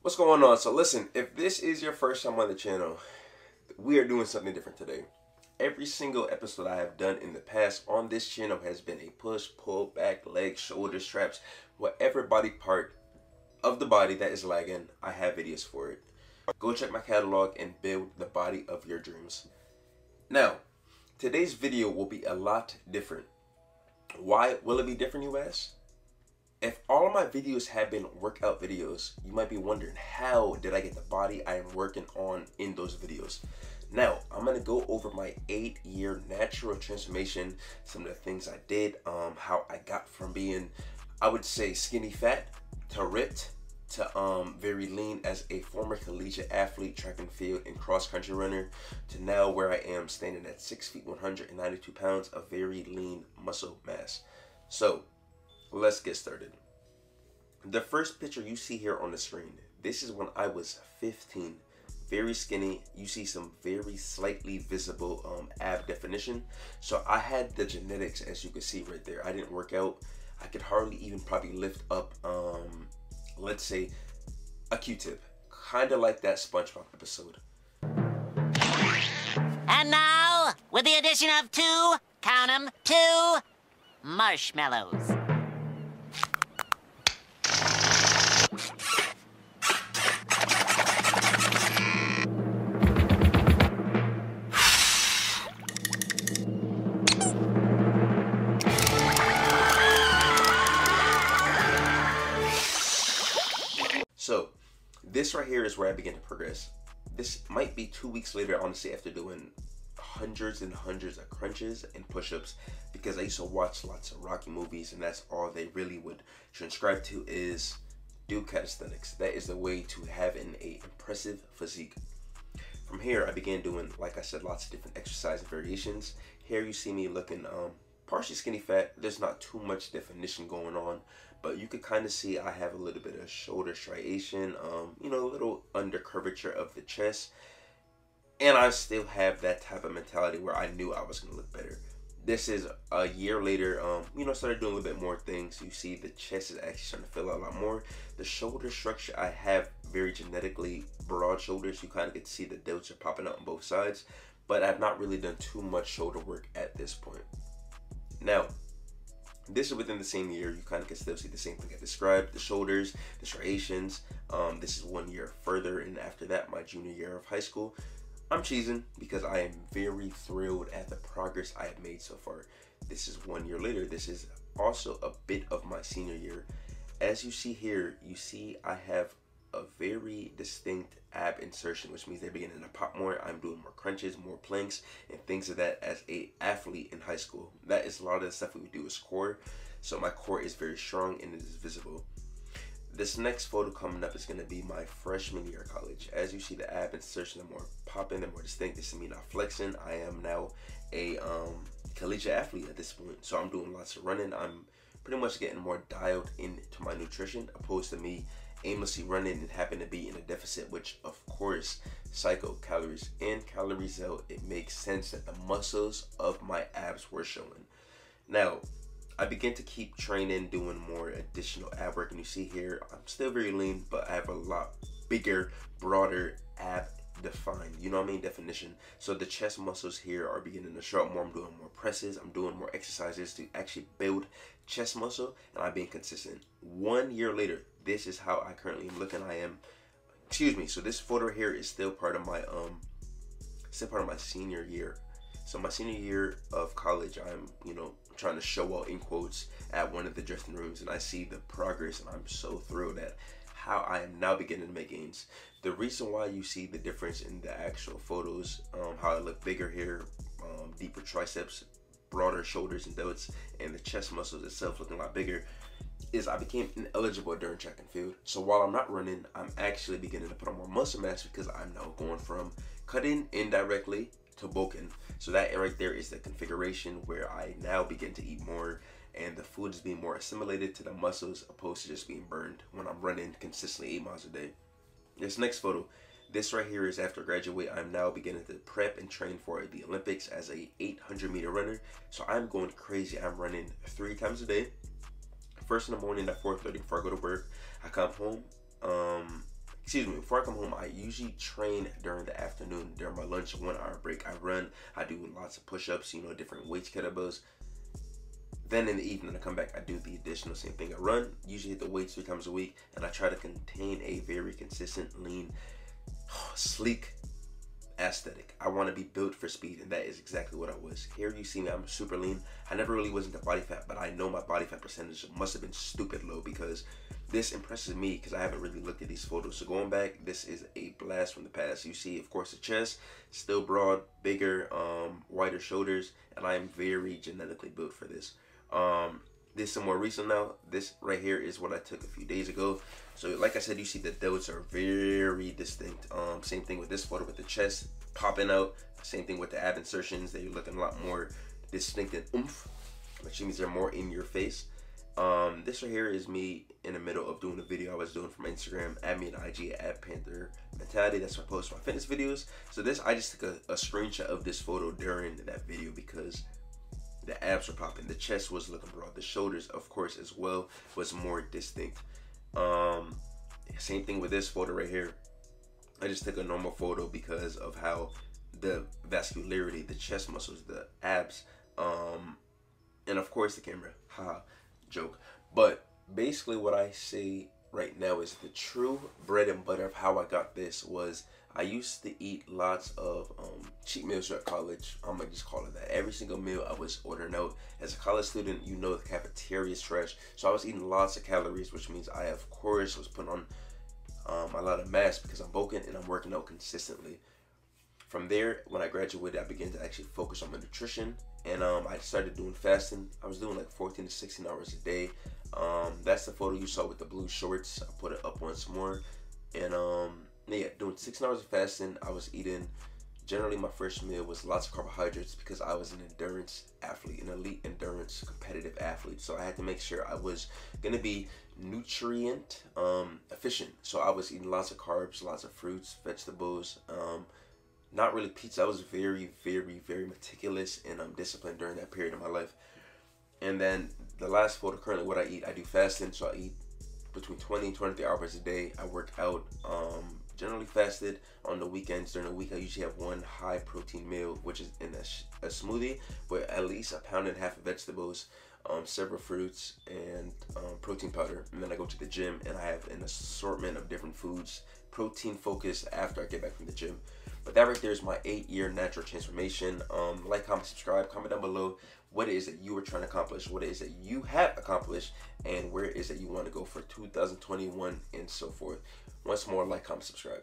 What's going on? So listen, if this is your first time on the channel, we are doing something different today. Every single episode I have done in the past on this channel has been a push, pull, back, leg, shoulder straps, whatever body part of the body that is lagging, I have videos for it. Go check my catalog and build the body of your dreams. Now, today's video will be a lot different. Why will it be different, you ask? If all of my videos have been workout videos, you might be wondering, how did I get the body I am working on in those videos? Now, I'm going to go over my 8-year natural transformation, some of the things I did, how I got from being, I would say, skinny fat to ripped to very lean as a former collegiate athlete, track and field, and cross-country runner, to now where I am standing at 6 feet, 192 pounds of very lean muscle mass. So, let's get started. The first picture you see here on the screen, this is when I was 15, very skinny. You see some very slightly visible ab definition. So I had the genetics, as you can see right there. I didn't work out. I could hardly even probably lift up, let's say, a Q-tip. Kind of like that SpongeBob episode. And now, with the addition of 2, count 'em, 2 marshmallows. So, this right here is where I began to progress. This might be 2 weeks later, honestly, after doing hundreds and hundreds of crunches and push-ups, because I used to watch lots of Rocky movies, and that's all they really would transcribe to is do calisthenics. That is the way to have an impressive physique. From here, I began doing, like I said, lots of different exercise variations. Here you see me looking partially skinny fat. There's not too much definition going on, but you could kind of see I have a little bit of shoulder striation, you know, a little under curvature of the chest. And I still have that type of mentality where I knew I was going to look better. This is a year later, you know, started doing a little bit more things. You see the chest is actually starting to fill out a lot more. The shoulder structure, I have very genetically broad shoulders. You kind of get to see the delts are popping out on both sides. But I've not really done too much shoulder work at this point. Now, this is within the same year. You kind of can still see the same thing I described. The shoulders, the striations. This is 1 year further, and after that, my junior year of high school. I'm cheesing because I am very thrilled at the progress I have made so far. This is 1 year later. This is also a bit of my senior year. As you see here, you see I have a very distinct ab insertion, which means they're beginning to pop more. I'm doing more crunches, more planks, and things of that as a athlete in high school. That is a lot of the stuff we would do as core. So my core is very strong and it is visible. This next photo coming up is going to be my freshman year of college. As you see, the ab insertion, the more popping, the more distinct. This is me not flexing. I am now a collegiate athlete at this point. So I'm doing lots of running. I'm pretty much getting more dialed into my nutrition, opposed to me aimlessly running and happen to be in a deficit, which of course, psycho calories in, calories out, it makes sense that the muscles of my abs were showing. Now, I began to keep training, doing more additional ab work, and you see here, I'm still very lean, but I have a lot bigger, broader ab defined, you know what I mean, definition. So the chest muscles here are beginning to show up more. I'm doing more presses, I'm doing more exercises to actually build chest muscle, and I'm being consistent. 1 year later, this is how I currently am looking. So this photo here is still part of my senior year. So my senior year of college, I'm, you know, trying to show out in quotes at one of the dressing rooms, and I see the progress, and I'm so thrilled at how I am now beginning to make gains. The reason why you see the difference in the actual photos, how I look bigger here, deeper triceps, broader shoulders and delts, and the chest muscles itself looking a lot bigger, is I became ineligible during track and field. So while I'm not running, I'm actually beginning to put on more muscle mass because I'm now going from cutting indirectly to bulking. So that right there is the configuration where I now begin to eat more, and the food is being more assimilated to the muscles opposed to just being burned when I'm running consistently 8 miles a day. This next photo, this right here is after graduate. I'm now beginning to prep and train for the Olympics as a 800-meter runner. So I'm going crazy. I'm running 3 times a day. First in the morning at 4:30 before I go to work. I come home, before I come home, I usually train during the afternoon during my lunch 1 hour break. I run, I do lots of push-ups, you know, different weights, kettlebells. Then in the evening I come back, I do the additional same thing. I run, usually hit the weights 3 times a week, and I try to contain a very consistent, lean, sleek aesthetic. I want to be built for speed, and that is exactly what I was. Here you see me, I'm super lean. I never really was into body fat, but I know my body fat percentage must have been stupid low, because this impresses me because I haven't really looked at these photos. So going back, this is a blast from the past. You see, of course, the chest, still broad, bigger, wider shoulders, and I am very genetically built for this. This is some more recent now. This right here is what I took a few days ago. So like I said, you see the delts are very distinct. Same thing with this photo with the chest popping out. Same thing with the ab insertions. They're looking a lot more distinct and oomph, which means they're more in your face. This right here is me in the middle of doing a video I was doing from Instagram. Add me on IG at Panther Mentality. That's where I post my fitness videos. So this, I just took a screenshot of this photo during that video because the abs were popping, the chest was looking broad, the shoulders, of course, as well, was more distinct. Same thing with this photo right here. I just took a normal photo because of how the vascularity, the chest muscles, the abs, and of course the camera. Ha, joke. But basically what I say right now is the true bread and butter of how I got this was I used to eat lots of cheat meals at college. I'm gonna just call it that. Every single meal I was ordering out. As a college student, you know the cafeteria is trash. So I was eating lots of calories, which means I, of course, was putting on a lot of mass because I'm bulking and I'm working out consistently. From there, when I graduated, I began to actually focus on my nutrition, and I started doing fasting. I was doing like 14 to 16 hours a day. That's the photo you saw with the blue shorts. I put it up once more, and yeah, doing 16 hours of fasting. I was eating, generally my first meal was lots of carbohydrates because I was an endurance athlete, an elite endurance competitive athlete. So I had to make sure I was gonna be nutrient efficient. So I was eating lots of carbs, lots of fruits, vegetables, not really pizza. I was very, very, very meticulous and disciplined during that period of my life. And then the last photo, currently what I eat, I do fasting. So I eat between 20 and 23 hours a day. I work out, generally fasted on the weekends. During the week, I usually have one high protein meal, which is in a smoothie, with at least 1.5 pounds of vegetables, several fruits, and protein powder. And then I go to the gym and I have an assortment of different foods, protein focused, after I get back from the gym. But that right there is my 8-year natural transformation. Like, comment, subscribe, comment down below what it is that you were trying to accomplish, what it is that you have accomplished, and where it is that you want to go for 2021 and so forth. Once more, like, comment, subscribe.